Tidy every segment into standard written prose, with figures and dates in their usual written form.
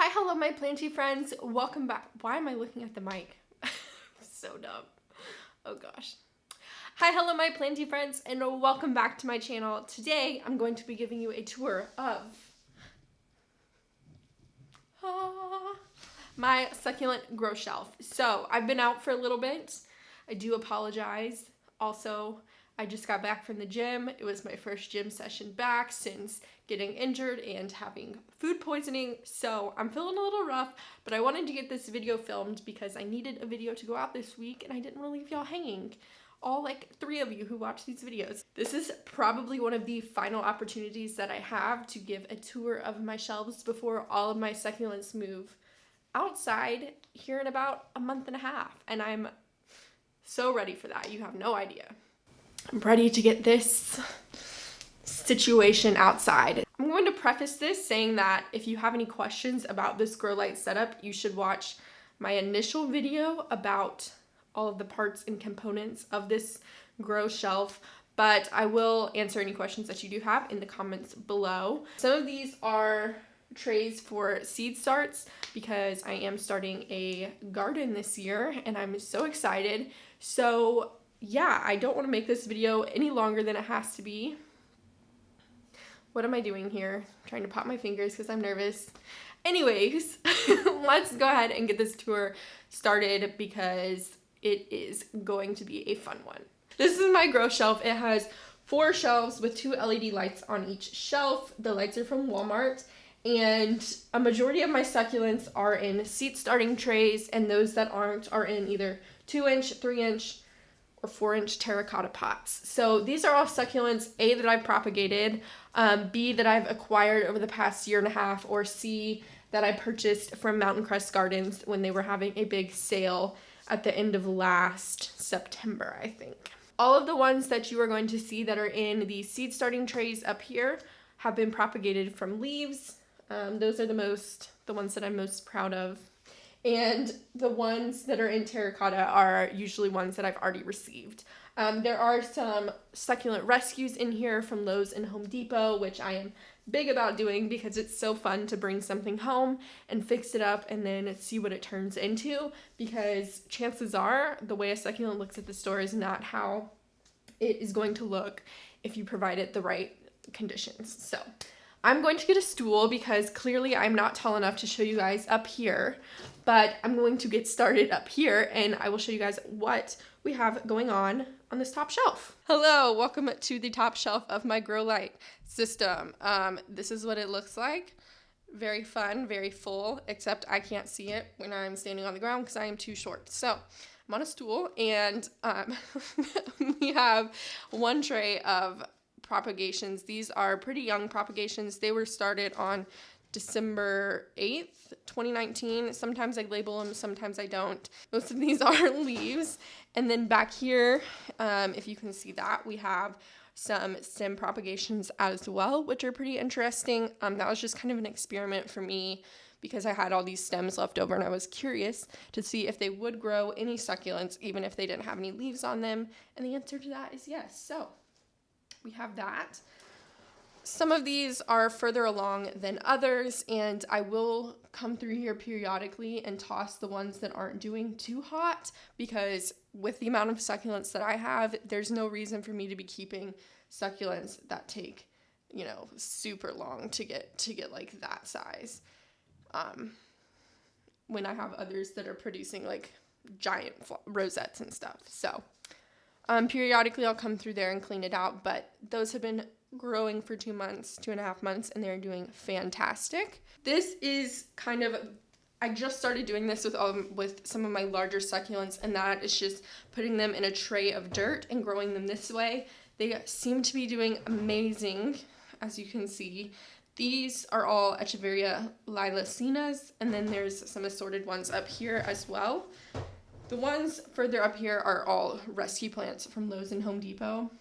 Hi, hello, my planty friends. Welcome back. Why am I looking at the mic? So dumb. Oh gosh. Hi, hello, my planty friends, and welcome back to my channel. Today, I'm going to be giving you a tour of my succulent grow shelf. So, I've been out for a little bit. I do apologize. Also, I just got back from the gym. It was my first gym session back since getting injured and having food poisoning. So I'm feeling a little rough, but I wanted to get this video filmed because I needed a video to go out this week and I didn't want to leave y'all hanging. All like 3 of you who watch these videos. This is probably one of the final opportunities that I have to give a tour of my shelves before all of my succulents move outside here in about a month and a half. And I'm so ready for that. You have no idea. I'm ready to get this situation outside. I'm going to preface this saying that if you have any questions about this grow light setup, you should watch my initial video about all of the parts and components of this grow shelf, but I will answer any questions that you do have in the comments below. Some of these are trays for seed starts because I am starting a garden this year and I'm so excited. So yeah, I don't want to make this video any longer than it has to be. What am I doing here? I'm trying to pop my fingers because I'm nervous. Anyways, let's go ahead and get this tour started because it is going to be a fun one. This is my grow shelf. It has 4 shelves with 2 LED lights on each shelf. The lights are from Walmart. And a majority of my succulents are in seed starting trays, and those that aren't are in either 2-inch, 3-inch, or 4-inch terracotta pots. So these are all succulents, A, that I've propagated, B, that I've acquired over the past year and a half, or C, that I purchased from Mountain Crest Gardens when they were having a big sale at the end of last September, I think. All of the ones that you are going to see that are in the seed starting trays up here have been propagated from leaves. Those are the ones that I'm most proud of. And the ones that are in terracotta are usually ones that I've already received. There are some succulent rescues in here from Lowe's and Home Depot, which I am big about doing because it's so fun to bring something home and fix it up and then see what it turns into, because chances are the way a succulent looks at the store is not how it is going to look if you provide it the right conditions. So I'm going to get a stool because clearly I'm not tall enough to show you guys up here, but I'm going to get started up here and I will show you guys what we have going on this top shelf. Hello, welcome to the top shelf of my grow light system. This is what it looks like. Very fun, very full, except I can't see it when I'm standing on the ground because I am too short. So I'm on a stool and we have 1 tray of propagations. These are pretty young propagations. They were started on December 8th, 2019. Sometimes I label them, sometimes I don't. Most of these are leaves. And then back here, if you can see that, we have some stem propagations as well, which are pretty interesting. That was just kind of an experiment for me because I had all these stems left over and I was curious to see if they would grow any succulents even if they didn't have any leaves on them. And the answer to that is yes. So we have that. Some of these are further along than others, and I will come through here periodically and toss the ones that aren't doing too hot, because with the amount of succulents that I have, there's no reason for me to be keeping succulents that take, you know, super long to get like that size. When I have others that are producing like giant rosettes and stuff. So periodically I'll come through there and clean it out, but those have been growing for 2.5 months, and they're doing fantastic. This is kind of, I just started doing this with some of my larger succulents, and that is just putting them in a tray of dirt and growing them this way. They seem to be doing amazing, as you can see. These are all Echeveria lilacenas, and then there's some assorted ones up here as well. The ones further up here are all rescue plants from Lowe's and Home Depot.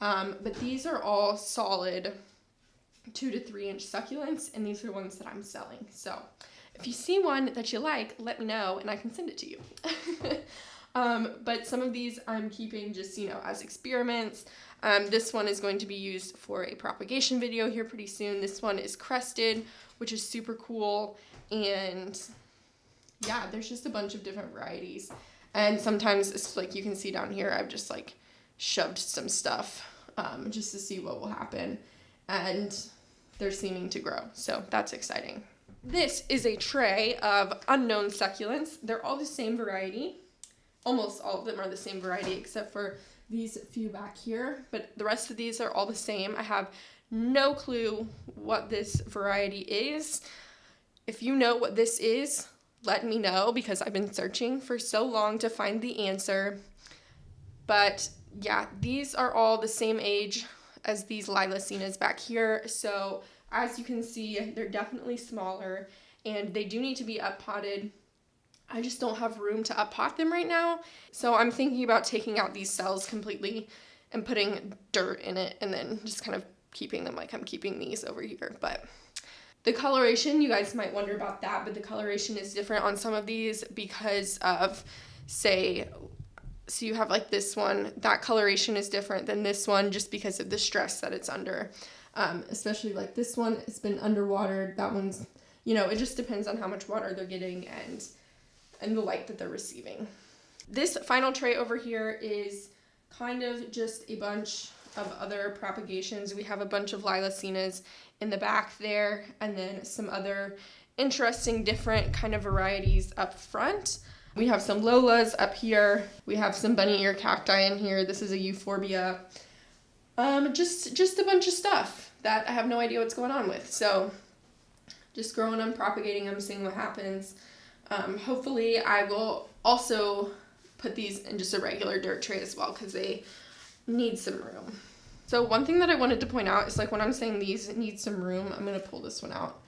But these are all solid 2 to 3 inch succulents, and these are ones that I'm selling. So if you see one that you like, let me know and I can send it to you. But some of these I'm keeping just, you know, as experiments. This one is going to be used for a propagation video here pretty soon. This one is crested, which is super cool. And yeah, there's just a bunch of different varieties. And sometimes it's like you can see down here, I've just like shoved some stuff just to see what will happen. And they're seeming to grow. So that's exciting. This is a tray of unknown succulents. They're all the same variety. Almost all of them are the same variety except for these few back here. But the rest of these are all the same. I have no clue what this variety is. If you know what this is, let me know because I've been searching for so long to find the answer. But yeah, these are all the same age as these Lilacenas back here. So as you can see, they're definitely smaller and they do need to be up potted. I just don't have room to up pot them right now. So I'm thinking about taking out these cells completely and putting dirt in it and then just kind of keeping them like I'm keeping these over here. But the coloration, you guys might wonder about that, but the coloration is different on some of these because of, say, so you have like this one, that coloration is different than this one just because of the stress that it's under. Especially like this one, it's been underwatered. That one's, you know, it just depends on how much water they're getting and the light that they're receiving. This final tray over here is kind of just a bunch of other propagations. We have a bunch of Lilacenas in the back there and then some other interesting different kind of varieties up front. We have some Lolas up here. We have some bunny ear cacti in here. This is a euphorbia. Just a bunch of stuff that I have no idea what's going on with. So just growing them, propagating them, seeing what happens. Hopefully I will also put these in just a regular dirt tray as well because they need some room. So one thing that I wanted to point out is like when I'm saying these need some room, I'm going to pull this one out.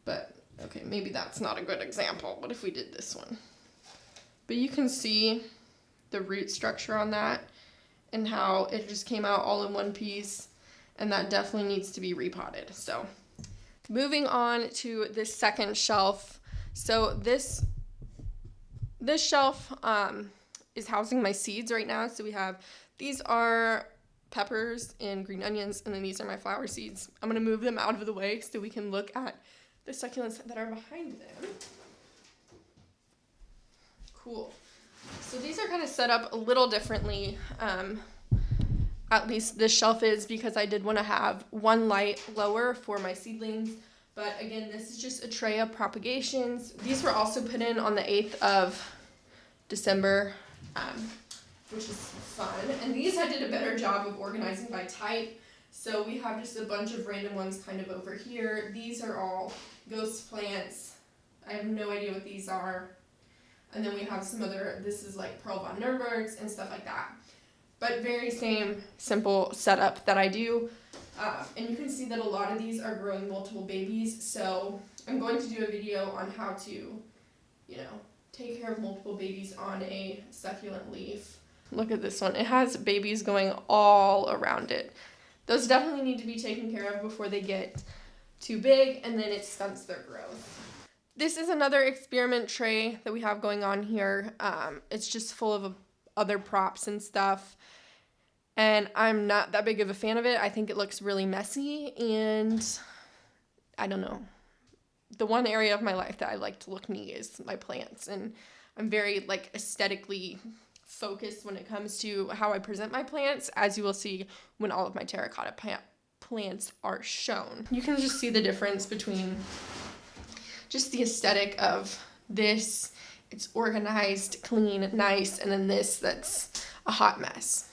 But okay, maybe that's not a good example. What if we did this one? But you can see the root structure on that and how it just came out all in one piece, and that definitely needs to be repotted. So moving on to this second shelf. So this shelf is housing my seeds right now. So we have, these are peppers and green onions, and then these are my flower seeds. I'm gonna move them out of the way so we can look at the succulents that are behind them. Cool. So these are kind of set up a little differently, at least this shelf is, because I did want to have one light lower for my seedlings. But again, this is just a tray of propagations. These were also put in on the 8th of December, which is fun. And these I did a better job of organizing by type. So we have just a bunch of random ones kind of over here. These are all ghost plants. I have no idea what these are. And then we have some other, this is like Pearl von Nürnbergs and stuff like that. But very same simple setup that I do. And you can see that a lot of these are growing multiple babies. So I'm going to do a video on how to, you know, take care of multiple babies on a succulent leaf. Look at this one. It has babies going all around it. Those definitely need to be taken care of before they get too big and then it stunts their growth. This is another experiment tray that we have going on here. It's just full of other props and stuff. And I'm not that big of a fan of it. I think it looks really messy and I don't know. The one area of my life that I like to look neat is my plants. And I'm very like aesthetically focused when it comes to how I present my plants, as you will see when all of my terracotta plants are shown. You can just see the difference between just the aesthetic of this, it's organized, clean, nice, and then this that's a hot mess.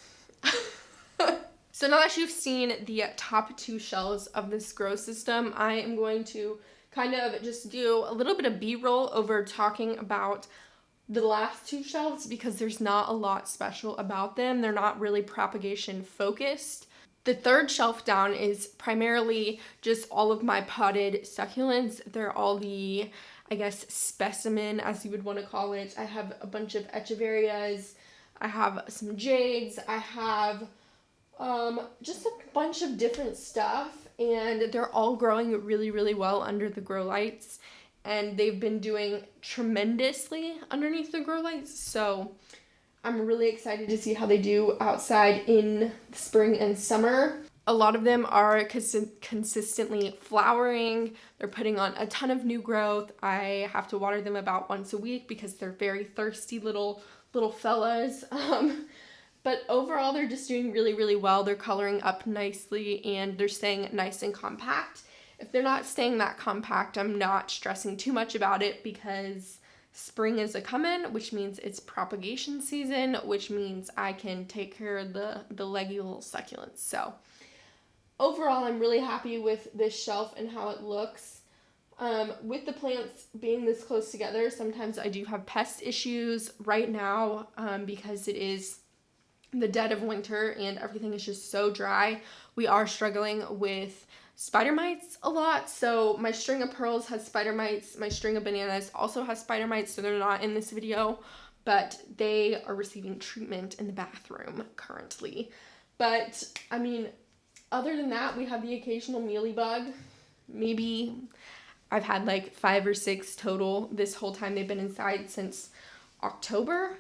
So now that you've seen the top two shelves of this grow system, I am going to kind of just do a little bit of B-roll over talking about the last two shelves because there's not a lot special about them. They're not really propagation focused. The third shelf down is primarily just all of my potted succulents. They're all the, I guess, specimen, as you would want to call it. I have a bunch of echeverias. I have some jades. I have just a bunch of different stuff. And they're all growing really, really well under the grow lights. And they've been doing tremendously underneath the grow lights. So I'm really excited to see how they do outside in the spring and summer. A lot of them are consistently flowering. They're putting on a ton of new growth. I have to water them about once a week because they're very thirsty little fellas. But overall, they're just doing really, really well. They're coloring up nicely and they're staying nice and compact. If they're not staying that compact, I'm not stressing too much about it because spring is a coming, which means it's propagation season, which means I can take care of the leggy little succulents. So overall, I'm really happy with this shelf and how it looks. With the plants being this close together, sometimes I do have pest issues right now because it is the dead of winter and everything is just so dry. We are struggling with spider mites a lot. So my string of pearls has spider mites. My string of bananas also has spider mites, so they're not in this video, but they are receiving treatment in the bathroom currently. But I mean, other than that, we have the occasional mealybug. Maybe I've had like 5 or 6 total this whole time they've been inside since October.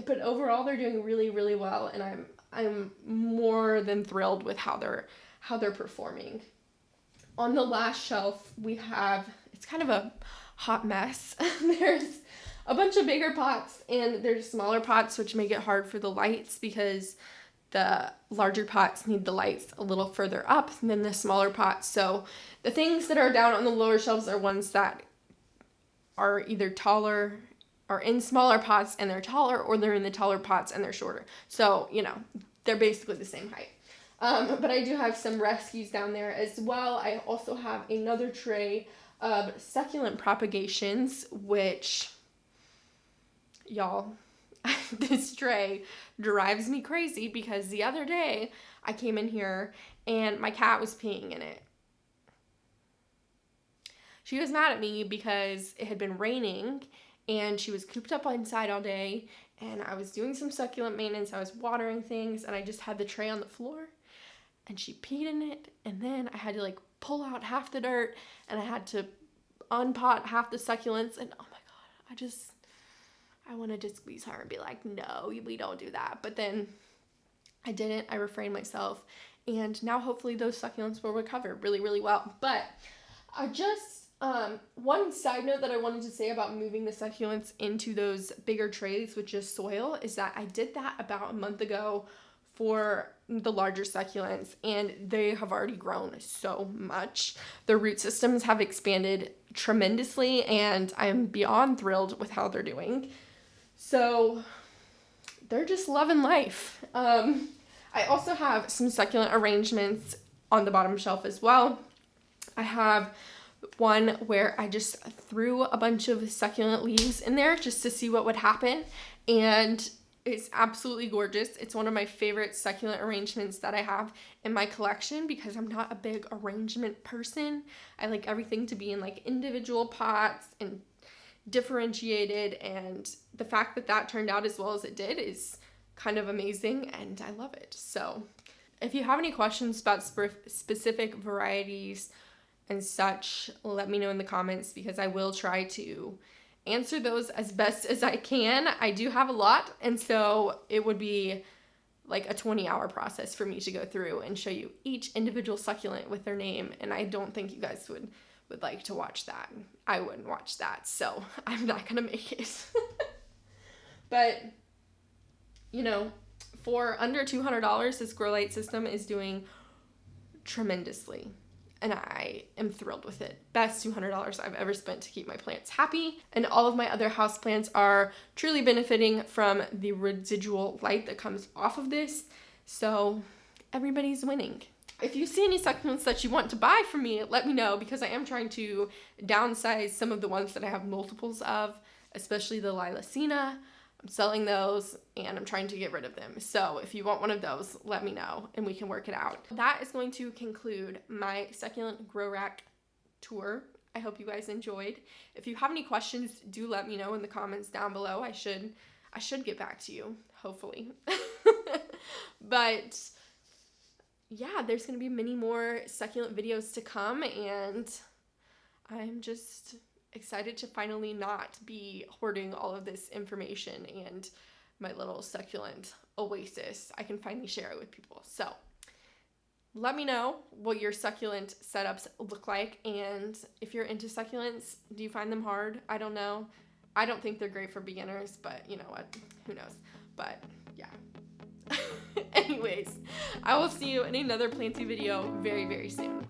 But overall, they're doing really, really well, and I'm more than thrilled with how they're performing. On the last shelf, we have, it's kind of a hot mess. There's a bunch of bigger pots, and there's smaller pots, which make it hard for the lights because the larger pots need the lights a little further up than the smaller pots. So the things that are down on the lower shelves are ones that are either taller, are in smaller pots and they're taller, or they're in the taller pots and they're shorter. So, you know, they're basically the same height. But I do have some rescues down there as well. I also have another tray of Succulent Propagations, which, y'all, this tray drives me crazy because the other day I came in here and my cat was peeing in it. She was mad at me because it had been raining and she was cooped up inside all day, and I was doing some succulent maintenance. I was watering things, and I just had the tray on the floor, and she peed in it, and then I had to like pull out half the dirt, and I had to unpot half the succulents, and oh my god, I wanted to squeeze her and be like, no, we don't do that. But then I didn't. I refrained myself, and now hopefully those succulents will recover really, really well. But I just one side note that I wanted to say about moving the succulents into those bigger trays with just soil is that I did that about a month ago for the larger succulents, and they have already grown so much. Their root systems have expanded tremendously, and I'm beyond thrilled with how they're doing. So they're just loving life. I also have some succulent arrangements on the bottom shelf as well. I have one where I just threw a bunch of succulent leaves in there just to see what would happen, and it's absolutely gorgeous. It's one of my favorite succulent arrangements that I have in my collection because I'm not a big arrangement person. I like everything to be in like individual pots and differentiated, and the fact that that turned out as well as it did is kind of amazing, and I love it. So if you have any questions about specific varieties and such, let me know in the comments because I will try to answer those as best as I can. I do have a lot, and so it would be like a 20-hour process for me to go through and show you each individual succulent with their name, and I don't think you guys would like to watch that. I wouldn't watch that, so I'm not gonna make it. But, you know, for under $200, this grow light system is doing tremendously, and I am thrilled with it. Best $200 I've ever spent to keep my plants happy, and all of my other houseplants are truly benefiting from the residual light that comes off of this, so everybody's winning. If you see any succulents that you want to buy from me, let me know because I am trying to downsize some of the ones that I have multiples of, especially the Lilacina. I'm selling those and I'm trying to get rid of them. So if you want one of those, let me know and we can work it out. That is going to conclude my succulent grow rack tour. I hope you guys enjoyed. If you have any questions, do let me know in the comments down below. I should get back to you, hopefully. But yeah, there's going to be many more succulent videos to come, and I'm just excited to finally not be hoarding all of this information and my little succulent oasis. I can finally share it with people. So let me know what your succulent setups look like, and if you're into succulents, do you find them hard? I don't know. I don't think they're great for beginners, but you know what? Who knows? But yeah. Anyways, I will see you in another planty video very, very soon.